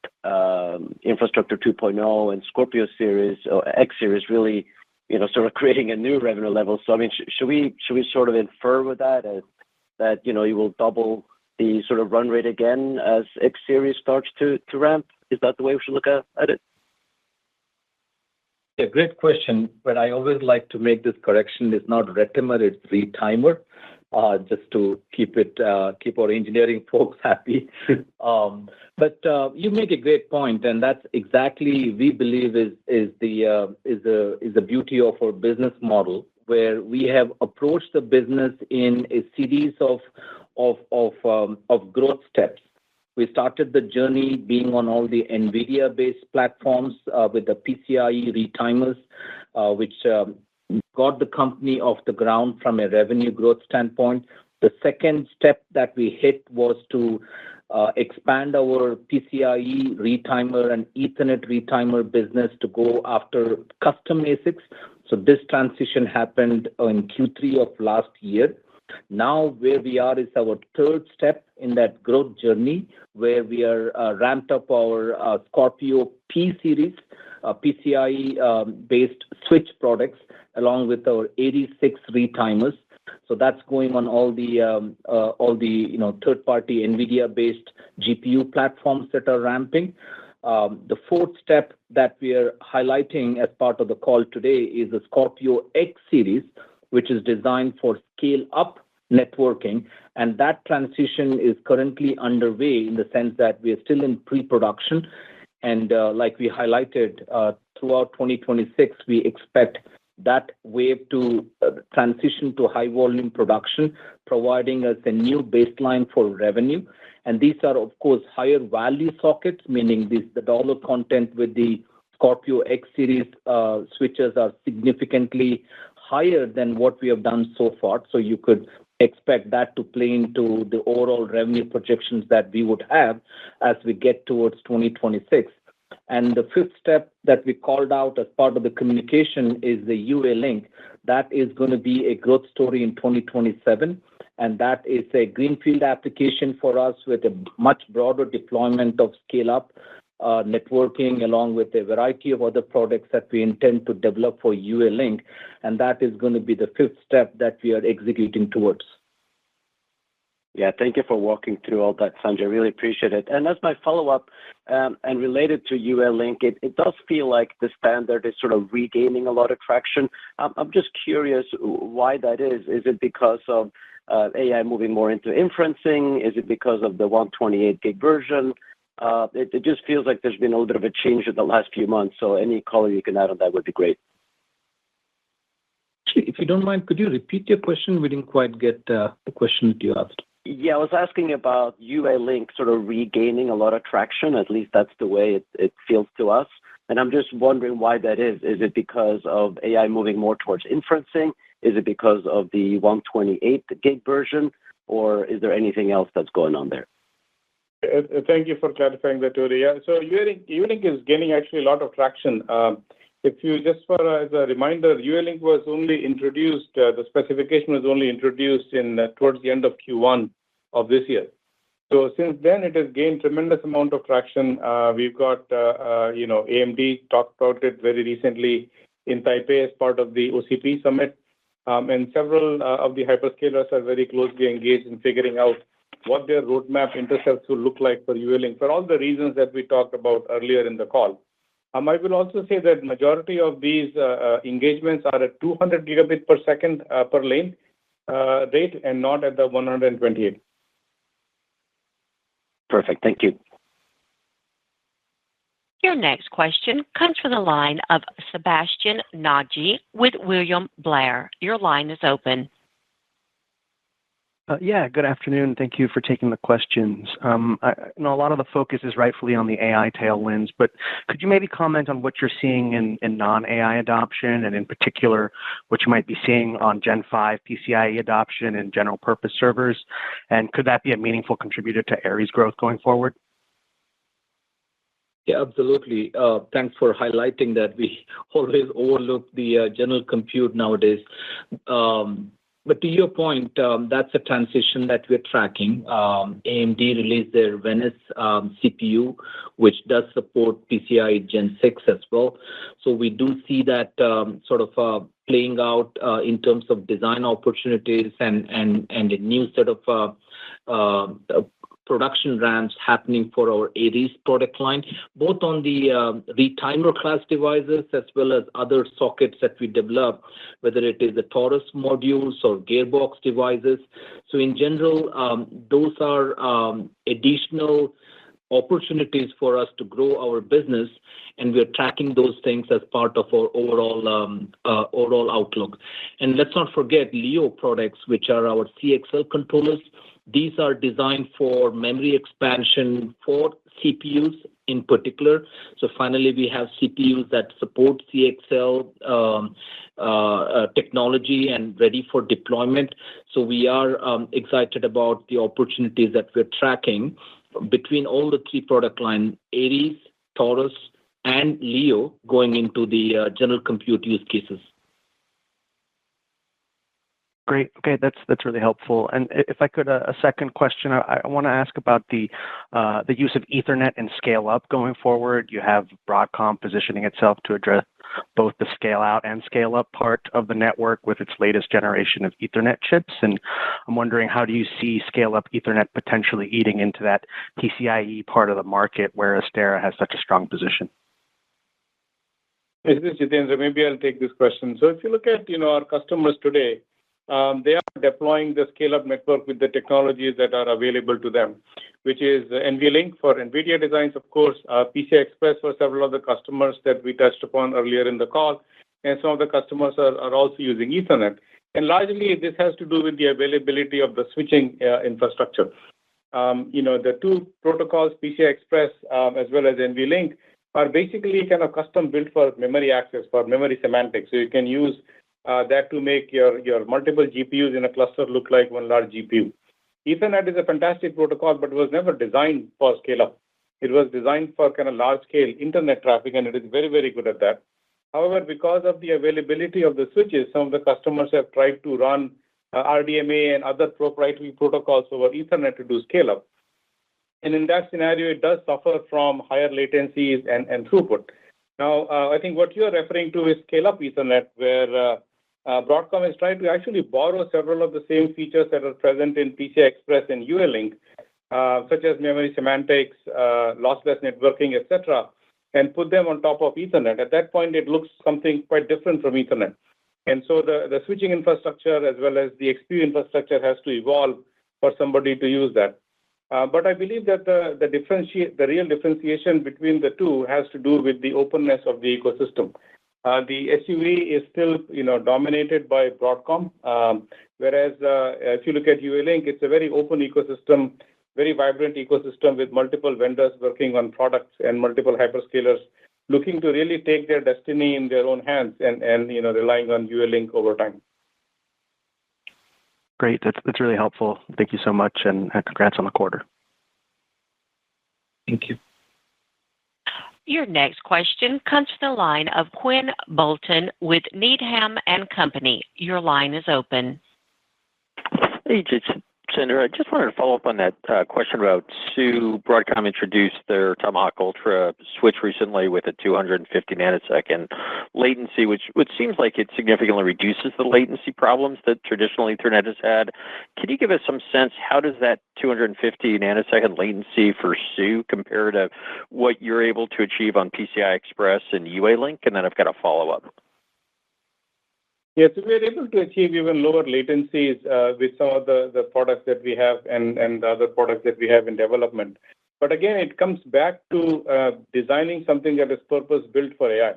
Infrastructure 2.0 and Scorpio series or X series really, sort of creating a new revenue level. So, I mean, should we sort of infer with that that, you will double the sort of run rate again as X series starts to ramp? Is that the way we should look at it? Yeah, great question. But I always like to make this correction. It's not retimer, it's retimer, just to keep our engineering folks happy. But you make a great point, and that's exactly we believe is the beauty of our business model, where we have approached the business in a series of growth steps. We started the journey being on all the NVIDIA-based platforms with the PCIe retimers, which got the company off the ground from a revenue growth standpoint. The second step that we hit was to expand our PCIe retimer and Ethernet retimer business to go after custom ASICs. So this transition happened in Q3 of last year. Now where we are is our third step in that growth journey, where we are ramped up our Scorpio P series PCIe-based switch products along with our 86 retimers. So that's going on all the third-party NVIDIA-based GPU platforms that are ramping. The fourth step that we are highlighting as part of the call today is the Scorpio X series, which is designed for scale-up networking. And that transition is currently underway in the sense that we are still in pre-production. And like we highlighted, throughout 2026, we expect that wave to transition to high-volume production, providing us a new baseline for revenue. And these are, of course, higher value sockets, meaning the dollar content with the Scorpio X series switches are significantly higher than what we have done so far. So you could expect that to play into the overall revenue projections that we would have as we get towards 2026. And the fifth step that we called out as part of the communication is the UA Link. That is going to be a growth story in 2027. And that is a greenfield application for us with a much broader deployment of scale-up networking, along with a variety of other products that we intend to develop for UA Link. And that is going to be the fifth step that we are executing towards. Yeah, thank you for walking through all that, Sanjay. Really appreciate it. And as my follow-up, and related to UA Link, it does feel like the standard is sort of regaining a lot of traction. I'm just curious why that is. Is it because of AI moving more into inferencing? Is it because of the 128 gig version? It just feels like there's been a little bit of a change in the last few months. So any color you can add on that would be great. If you don't mind, could you repeat your question? We didn't quite get the question that you asked. Yeah, I was asking about UA Link sort of regaining a lot of traction. At least that's the way it feels to us. And I'm just wondering why that is. Is it because of AI moving more towards inferencing? Is it because of the 128 gig version? Or is there anything else that's going on there? Thank you for clarifying that, Uri. Yeah, so UA Link is gaining actually a lot of traction. If you just as a reminder, UA Link was only introduced, the specification was only introduced towards the end of Q1 of this year. So since then, it has gained tremendous amount of traction. We've got, AMD talked about it very recently in Taipei as part of the OCP summit. And several of the hyperscalers are very closely engaged in figuring out what their roadmap intercepts will look like for UA Link for all the reasons that we talked about earlier in the call. I will also say that majority of these engagements are at 200 gigabit per second per lane rate and not at the 128. Perfect. Thank you. Your next question comes from the line of Sebastian Nagy with William Blair. Your line is open. Good afternoon. Thank you for taking the questions. I know a lot of the focus is rightfully on the AI tailwinds, but could you maybe comment on what you're seeing in non-AI adoption, and in particular, what you might be seeing on Gen 5 PCIe adoption and general purpose servers? And could that be a meaningful contributor to Aries growth going forward? Yeah, absolutely. Thanks for highlighting that. We always overlook the general compute nowadays. But to your point, that's a transition that we're tracking. AMD released their Venice CPU, which does support PCIe Gen 6 as well. So we do see that sort of playing out in terms of design opportunities and a new set of production ramps happening for our Aries product line, both on the retimer class devices as well as other sockets that we develop, whether it is the Taurus modules or gearbox devices. So in general, those are additional opportunities for us to grow our business, and we're tracking those things as part of our overall outlook. And let's not forget Leo products, which are our CXL controllers. These are designed for memory expansion for CPUs in particular. So finally, we have CPUs that support CXL technology and ready for deployment. So we are excited about the opportunities that we're tracking between all the three product lines, Aries, Taurus, and Leo, going into the general compute use cases. Great. Okay, that's really helpful. And if I could, a second question, I want to ask about the use of Ethernet and scale up going forward. You have Broadcom positioning itself to address both the scale out and scale up part of the network with its latest generation of Ethernet chips. And I'm wondering, how do you see scale up Ethernet potentially eating into that PCIe part of the market where Astera has such a strong position? This is Jitendra. Maybe I'll take this question. So if you look at our customers today, they are deploying the scale-up network with the technologies that are available to them, which is NVLink for NVIDIA designs, of course, PCI Express for several of the customers that we touched upon earlier in the call, and some of the customers are also using Ethernet. And largely, this has to do with the availability of the switching infrastructure. The two protocols, PCI Express as well as NVLink, are basically kind of custom built for memory access, for memory semantics. So you can use that to make your multiple GPUs in a cluster look like one large GPU. Ethernet is a fantastic protocol, but was never designed for scale-up. It was designed for kind of large-scale internet traffic, and it is very, very good at that. However, because of the availability of the switches, some of the customers have tried to run RDMA and other proprietary protocols over Ethernet to do scale-up. And in that scenario, it does suffer from higher latencies and throughput. Now, I think what you're referring to is scale-up Ethernet, where Broadcom is trying to actually borrow several of the same features that are present in PCI Express and UALink, such as memory semantics, lossless networking, etc., and put them on top of Ethernet. At that point, it looks something quite different from Ethernet. And so the switching infrastructure as well as the XPU infrastructure has to evolve for somebody to use that. But I believe that the real differentiation between the two has to do with the openness of the ecosystem. The SUV is still, dominated by Broadcom, whereas if you look at UALink, it's a very open ecosystem, very vibrant ecosystem with multiple vendors working on products and multiple hyperscalers looking to really take their destiny in their own hands and relying on UALink over time. Great, that's really helpful. Thank you so much, and congrats on the quarter. Thank you. Your next question comes to the line of Quinn Bolton with Needham & Company. Your line is open. Hey, Jitendra, I just wanted to follow up on that question about SUE. Broadcom introduced their Tomahawk Ultra switch recently with a 250 nanosecond latency, which seems like it significantly reduces the latency problems that traditional Ethernet has had. Can you give us some sense, how does that 250 nanosecond latency for SUE compare to what you're able to achieve on PCI Express and UALink? And then I've got a follow-up. Yes, we are able to achieve even lower latencies with some of the products that we have and the other products that we have in development. But again, it comes back to designing something that is purpose-built for AI.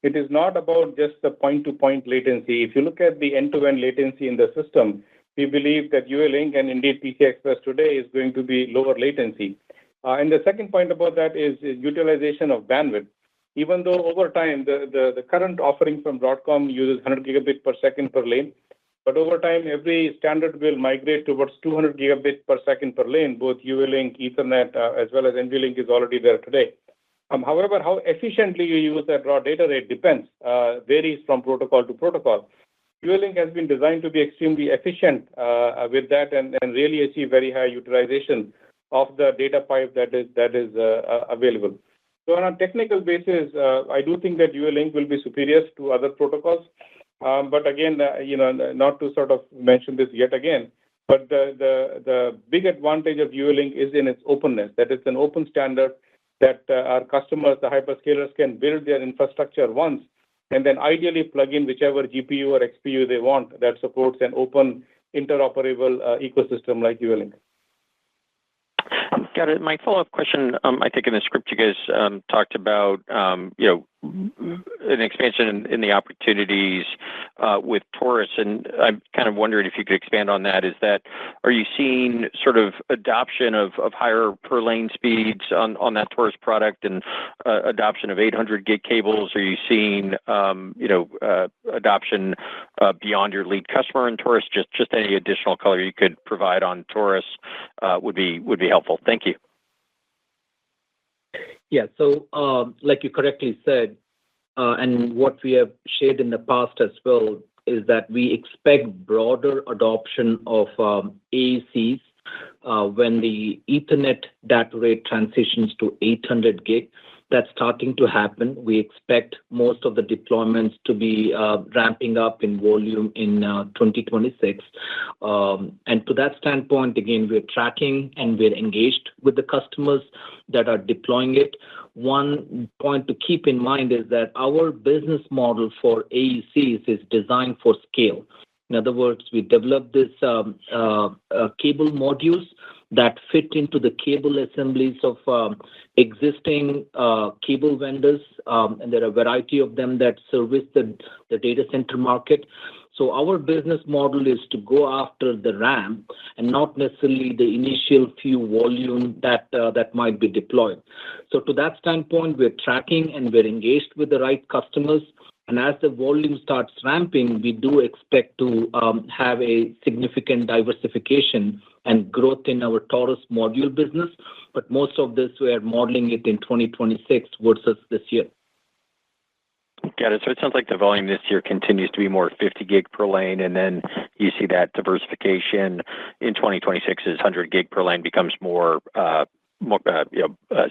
It is not about just the point-to-point latency. If you look at the end-to-end latency in the system, we believe that UALink and indeed PCI Express today is going to be lower latency. And the second point about that is utilization of bandwidth. Even though over time, the current offering from Broadcom uses 100 gigabit per second per lane, but over time, every standard will migrate towards 200 gigabit per second per lane, both UALink, Ethernet, as well as NVLink is already there today. However, how efficiently you use that raw data rate depends, varies from protocol to protocol. UALink has been designed to be extremely efficient with that and really achieve very high utilization of the data pipe that is available. So on a technical basis, I do think that UALink will be superior to other protocols. But again, not to sort of mention this yet again, but the big advantage of UALink is in its openness, that it's an open standard that our customers, the hyperscalers, can build their infrastructure once and then ideally plug in whichever GPU or XPU they want that supports an open interoperable ecosystem like UALink. Got it. My follow-up question, I think in the script you guys talked about, an expansion in the opportunities with Taurus, and I'm kind of wondering if you could expand on that. Are you seeing sort of adoption of higher per lane speeds on that Taurus product and adoption of 800 gig cables? Are you seeing adoption beyond your lead customer in Taurus? Just any additional color you could provide on Taurus would be helpful. Thank you. Yeah, so like you correctly said, and what we have shared in the past as well, is that we expect broader adoption of AECs when the Ethernet data rate transitions to 800 gig. That's starting to happen. We expect most of the deployments to be ramping up in volume in 2026. And to that standpoint, again, we're tracking and we're engaged with the customers that are deploying it. One point to keep in mind is that our business model for AECs is designed for scale. In other words, we develop this cable modules that fit into the cable assemblies of existing cable vendors, and there are a variety of them that service the data center market. So our business model is to go after the ramp and not necessarily the initial few volume that might be deployed. So to that standpoint, we're tracking and we're engaged with the right customers. And as the volume starts ramping, we do expect to have a significant diversification and growth in our Taurus module business. But most of this, we are modeling it in 2026 versus this year. Got it. So it sounds like the volume this year continues to be more 50 gig per lane, and then you see that diversification in 2026 as 100 gig per lane becomes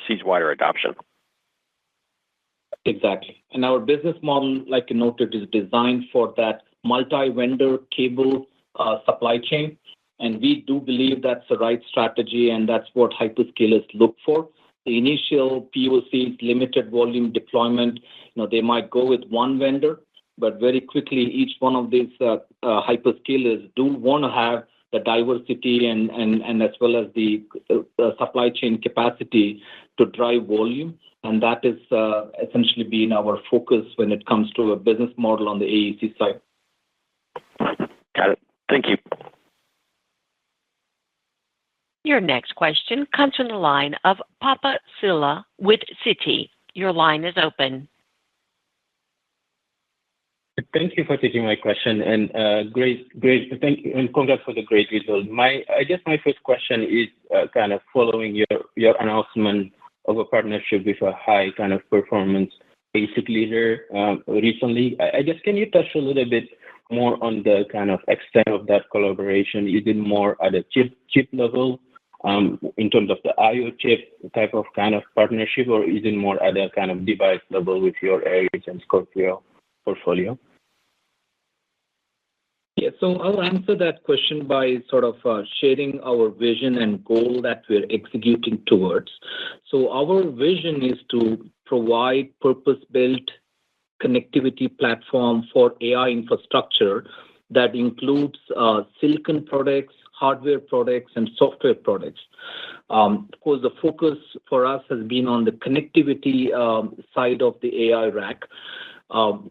sees wider adoption. Exactly. And our business model, like you noted, is designed for that multi-vendor cable supply chain. And we do believe that's the right strategy, and that's what hyperscalers look for. The initial POCs, limited volume deployment, they might go with one vendor, but very quickly, each one of these hyperscalers do want to have the diversity and as well as the supply chain capacity to drive volume. And that is essentially been our focus when it comes to a business model on the AEC side. Got it. Thank you. Your next question comes from the line of Papa Sylla with Citi. Your line is open. Thank you for taking my question, and great. Thank you, and congrats for the great result. I guess my first question is kind of following your announcement of a partnership with a high kind of performance ASIC leader recently. I guess, can you touch a little bit more on the kind of extent of that collaboration? Is it more at a chip level in terms of the IO chip type of kind of partnership, or is it more at a kind of device level with your Aries and Scorpio portfolio? Yeah, so I'll answer that question by sort of sharing our vision and goal that we're executing towards. So our vision is to provide purpose-built connectivity platform for AI infrastructure that includes silicon products, hardware products, and software products. Of course, the focus for us has been on the connectivity side of the AI rack.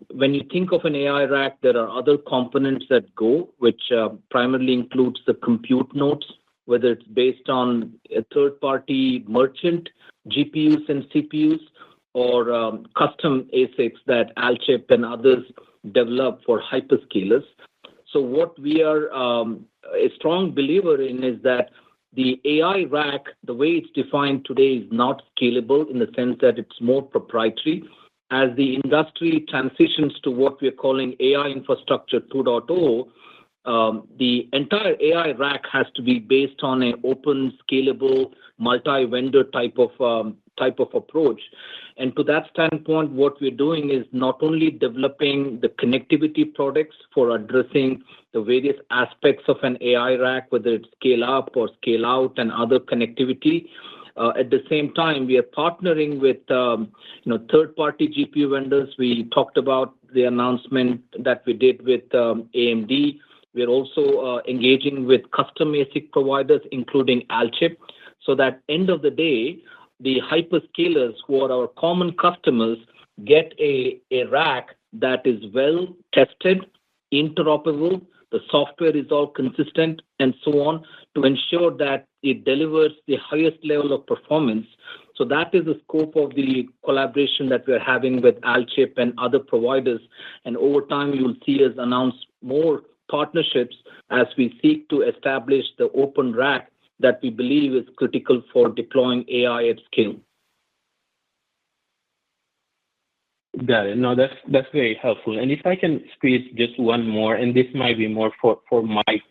When you think of an AI rack, there are other components that go, which primarily includes the compute nodes, whether it's based on a third-party merchant GPUs and CPUs, or custom ASICs that Alchip and others develop for hyperscalers. So what we are a strong believer in is that the AI rack, the way it's defined today, is not scalable in the sense that it's more proprietary. As the industry transitions to what we're calling AI infrastructure 2.0, the entire AI rack has to be based on an open, scalable, multi-vendor type of approach. And to that standpoint, what we're doing is not only developing the connectivity products for addressing the various aspects of an AI rack, whether it's scale up or scale out and other connectivity. At the same time, we are partnering with third-party GPU vendors. We talked about the announcement that we did with AMD. We're also engaging with custom ASIC providers, including Alchip, so that end of the day, the hyperscalers who are our common customers get a rack that is well tested, interoperable, the software is all consistent, and so on, to ensure that it delivers the highest level of performance. So that is the scope of the collaboration that we're having with Alchip and other providers. And over time, you'll see us announce more partnerships as we seek to establish the open rack that we believe is critical for deploying AI at scale. Got it. No, that's very helpful. And if I can squeeze just one more, and this might be more for Mike,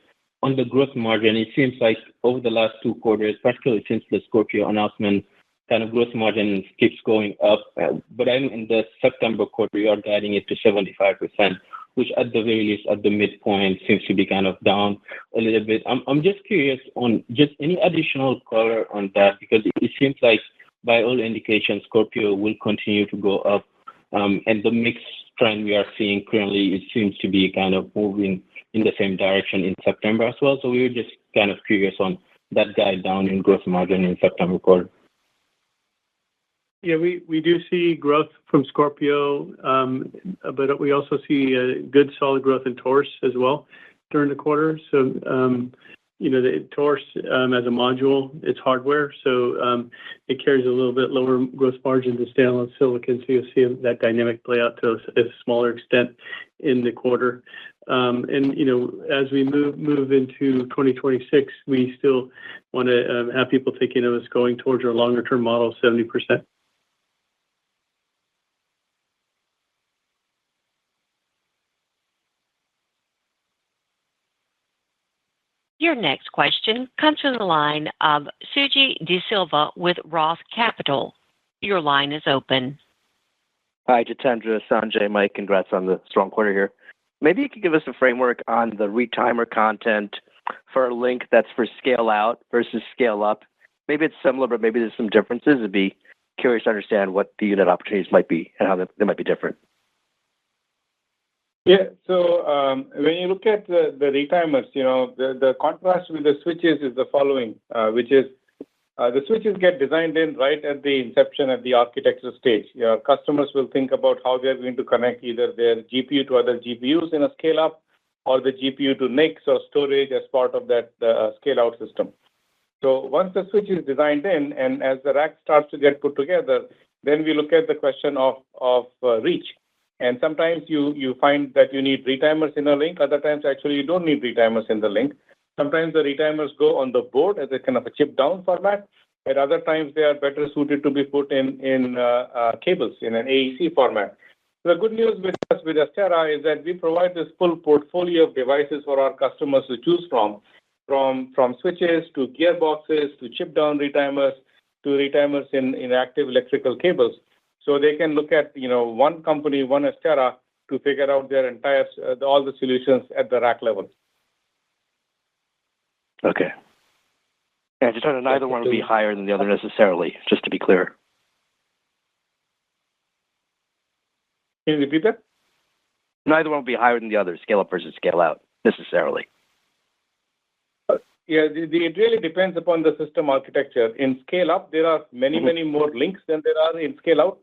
on the gross margin, it seems like over the last 2 quarters, particularly since the Scorpio announcement, kind of gross margin keeps going up. But in the September quarter, you are guiding it to 75%, which at the very least, at the midpoint, seems to be kind of down a little bit. I'm just curious on just any additional color on that, because it seems like by all indications, Scorpio will continue to go up. And the mix trend we are seeing currently, it seems to be kind of moving in the same direction in September as well. So we were just kind of curious on that guide down in gross margin in September quarter. Yeah, we do see growth from Scorpio, but we also see a good solid growth in Taurus as well during the quarter. So, the Taurus as a module, it's hardware, so it carries a little bit lower gross margin than stainless silicon. So you'll see that dynamic play out to a smaller extent in the quarter. As we move into 2026, we still want to have people thinking of us going towards our longer term model of 70%. Your next question comes from the line of Suji DeSilva with Roth Capital. Your line is open. Hi, Jitendra, Sanjay, Mike. Congrats on the strong quarter here. Maybe you could give us a framework on the retimer content for a link that's for scale out versus scale up. Maybe it's similar, but maybe there's some differences. I'd be curious to understand what the unit opportunities might be and how they might be different. Yeah, so when you look at the retimers, the contrast with the switches is the following, which is the switches get designed in right at the inception at the architecture stage. Your customers will think about how they're going to connect either their GPU to other GPUs in a scale up or the GPU to NICs or storage as part of that scale out system. So once the switch is designed in and as the rack starts to get put together, then we look at the question of reach. And sometimes you find that you need retimers in a link. Other times, actually, you don't need retimers in the link. Sometimes the retimers go on the board as a kind of a chip down format. At other times, they are better suited to be put in cables in an AEC format. The good news with us with Astera is that we provide this full portfolio of devices for our customers to choose from switches to gearboxes to chip down retimers to retimers in active electrical cables. So they can look at one company, one Astera, to figure out their entire all the solutions at the rack level. Okay. And just neither one would be higher than the other necessarily, just to be clear. Can you repeat that? Neither one would be higher than the other, scale up versus scale out, necessarily. Yeah, it really depends upon the system architecture. In scale up, there are many more links than there are in scale out.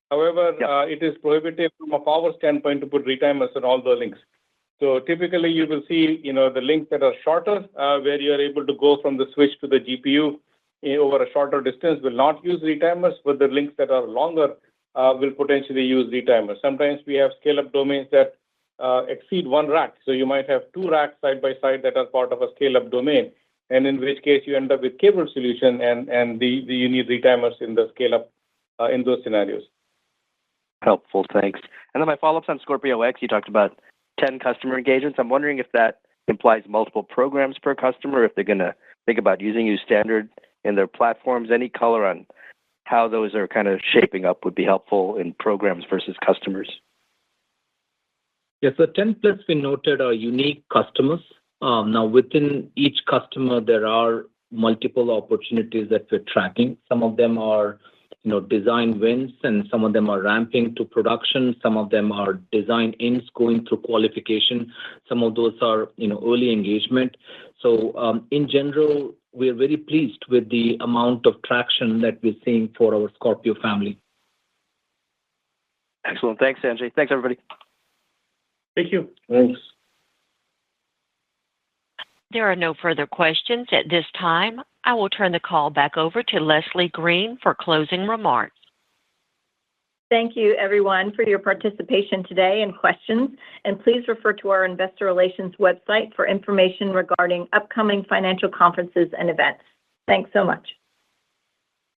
However, it is prohibitive from a power standpoint to put retimers on all the links. So typically, you will see the links that are shorter, where you are able to go from the switch to the GPU over a shorter distance will not use retimers, but the links that are longer will potentially use retimers. Sometimes we have scale up domains that exceed one rack. So you might have two racks side by side that are part of a scale up domain, and in which case you end up with cable solution and you need retimers in the scale up in those scenarios. Helpful, thanks. And then my follow-ups on Scorpio X, you talked about 10 customer engagements. I'm wondering if that implies multiple programs per customer, if they're going to think about using you standard in their platforms. Any color on how those are kind of shaping up would be helpful in programs versus customers. Yes, the 10 plus we noted are unique customers. Now, within each customer, there are multiple opportunities that we're tracking. Some of them are design wins, and some of them are ramping to production. Some of them are design ins going through qualification. Some of those are early engagement. So in general, we are very pleased with the amount of traction that we're seeing for our Scorpio family. Excellent. Thanks, Sanjay. Thanks, everybody. Thank you. Thanks. There are no further questions at this time. I will turn the call back over to Leslie Green for closing remarks. Thank you, everyone, for your participation today and questions. And please refer to our investor relations website for information regarding upcoming financial conferences and events. Thanks so much.